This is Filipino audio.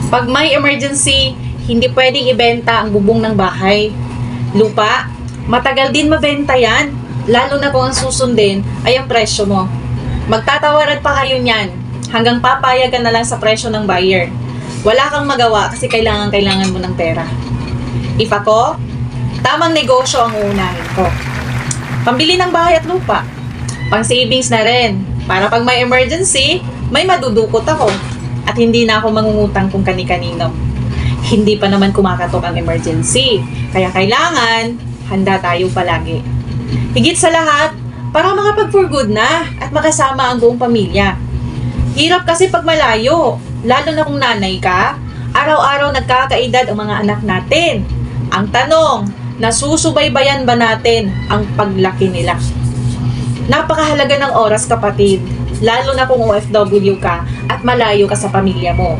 Pag may emergency, hindi pwedeng ibenta ang bubong ng bahay. Lupa, matagal din mabenta yan, lalo na kung ang susundin ay ang presyo mo. Magtatawaran pa kayo niyan, hanggang papayag ka na lang sa presyo ng buyer. Wala kang magawa kasi kailangan mo ng pera. If ako, tamang negosyo ang uunahin ko. Pambili ng bahay at lupa. Pang savings na rin, para pag may emergency, may madudukot ako. At hindi na ako mangungutang kung kani-kanino. Hindi pa naman kumakatok ang emergency. Kaya kailangan, handa tayo palagi. Higit sa lahat, para makapag-for good na at makasama ang buong pamilya. Hirap kasi pag malayo, lalo na kung nanay ka, araw-araw nagkakaedad ang mga anak natin. Ang tanong, nasusubaybayan ba natin ang paglaki nila? Napakahalaga ng oras, kapatid, lalo na kung OFW ka at malayo ka sa pamilya mo.